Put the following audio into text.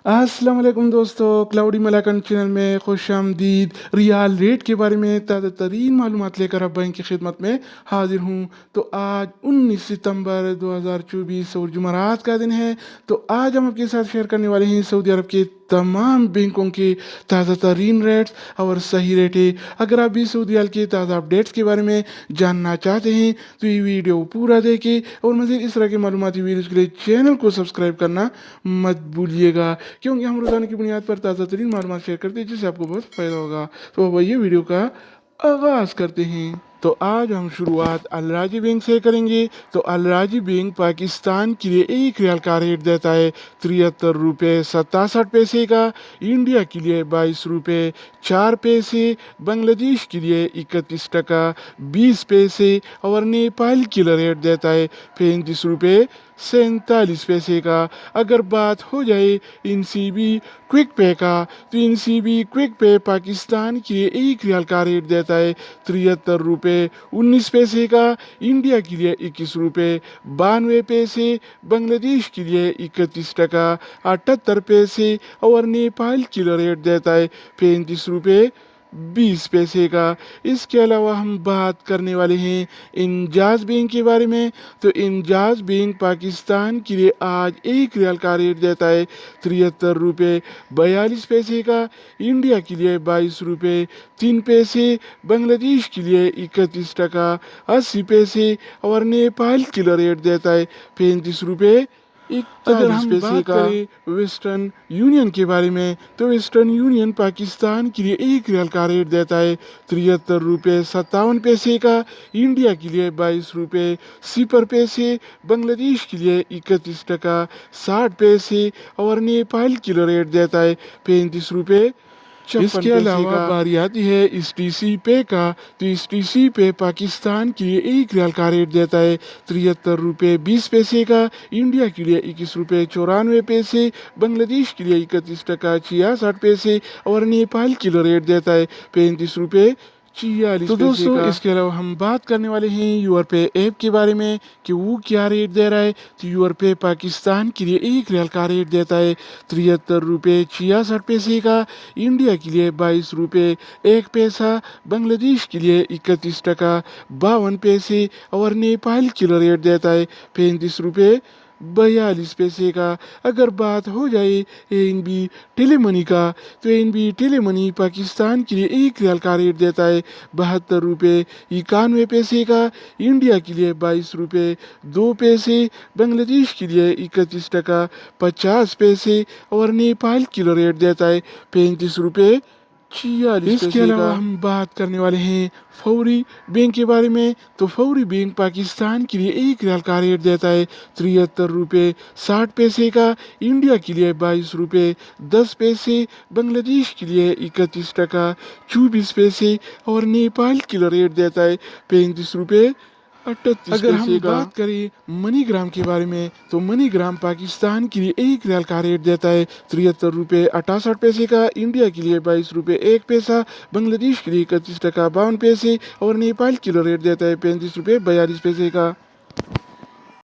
अस्सलाम वालेकुम दोस्तों, क्लाउडी मलाकन चैनल में खुश आमदीद। रियाल रेट के बारे में ताज़ा तरीन मालूमात लेकर अब बैंक की खिदमत में हाजिर हूँ। तो आज 19 सितंबर 2024 और जुमरात का दिन है। तो आज हम आपके साथ शेयर करने वाले हैं सऊदी अरब के तमाम बैंकों के ताज़ा तरीन रेट्स और सही रेटें। अगर आप भी सऊदी अरब के ताज़ा अपडेट्स के बारे में जानना चाहते हैं तो ये वीडियो पूरा देखें और मज़ीद इस तरह के मालूमाती वीडियोज़ के लिए चैनल को सब्सक्राइब करना मत भूलिएगा, क्योंकि हम रोज़ाना की बुनियाद पर ताज़ा तरीन मालूमात शेयर करते हैं जिससे आपको बहुत फ़ायदा होगा। तो अब ये वीडियो का आगाज़ करते हैं। तो आज हम शुरुआत अल राजी बैंक से करेंगे। तो अल राजी बैंक पाकिस्तान के लिए एक रियाल का रेट देता है 73 रुपये 67 पैसे का, इंडिया के लिए 22 रुपये 4 पैसे, बांग्लादेश के लिए 31 टका 20 पैसे और नेपाल के लिए रेट देता है 35 रुपये 47 पैसे का। अगर बात हो जाए NCB क्विक पे का, तो NCB क्विक पे पाकिस्तान के लिए एक रियाल का रेट देता है 73 रुपये 19 पैसे का, इंडिया के लिए 21 रुपये 92 पैसे, बांग्लादेश के लिए 31 टका 78 पैसे और नेपाल के लिए रेट देता है 35 रुपये 20 पैसे का। इसके अलावा हम बात करने वाले हैं इंजाज बैंक के बारे में। तो इंजाज बैंक पाकिस्तान के लिए आज एक रियाल का रेट देता है 73 रुपये 42 पैसे का, इंडिया के लिए 22 रुपये 3 पैसे, बांग्लादेश के लिए 31 टका 80 पैसे और नेपाल के लिए रेट देता है 35 रुपये 41 पैसे का। वेस्टर्न यूनियन के बारे में, तो वेस्टर्न यूनियन पाकिस्तान के लिए एक रियाल का रेट देता है 73 रुपये 57 पैसे का, इंडिया के लिए 22 रुपये 0 पैसे, बांग्लादेश के लिए 31 टका 60 पैसे और नेपाल के लिए रेट देता है 35 रुपये 56 इसके अलावा बारी आती है STC पे का। तो STC पे पाकिस्तान के लिए एक रियाल का रेट देता है 73 रुपये 20 पैसे का, इंडिया के लिए 21 रुपये 94 पैसे, बांग्लादेश के लिए 31 टका 66 पैसे और नेपाल के लिए रेट देता है 35 रुपये 46 तो दोस्तों इसके अलावा हम बात करने वाले हैं यूर पे ऐप के बारे में कि वो क्या रेट दे रहा है। तो यूर पे पाकिस्तान के लिए एक रियाल का रेट देता है 73 रुपये 66 पैसे का, इंडिया के लिए 22 रुपये 1 पैसा, बांग्लादेश के लिए 31 टका 52 पैसे और नेपाल के लिए रेट देता है 35 रुपये 42 पैसे का। अगर बात हो जाए ANB टेलीमनी का, तो ANB टेलीमनी पाकिस्तान के लिए एक रियाल का रेट देता है 72 रुपये 91 पैसे का, इंडिया के लिए 22 रुपये 2 पैसे, बांग्लादेश के लिए 31 टका 50 पैसे और नेपाल के लिए रेट देता है 35 रुपये 46। इसके अलावा हम बात करने वाले हैं फौरी बैंक के बारे में। तो फौरी बैंक पाकिस्तान के लिए एक रियाल का रेट देता है 73 रुपये 60 पैसे का, इंडिया के लिए 22 रुपये 10 पैसे, बांग्लादेश के लिए 31 टका 24 पैसे और नेपाल के लिए रेट देता है 35 रुपये 38। अगर हम बात करें मनीग्राम के बारे में, तो मनीग्राम पाकिस्तान के लिए एक रियाल का रेट देता है 73 रुपये 68 पैसे का, इंडिया के लिए 22 रुपये 1 पैसा, बांग्लादेश के लिए 31 टका 52 पैसे और नेपाल के लिए रेट देता है 35 रुपये 42 पैसे का।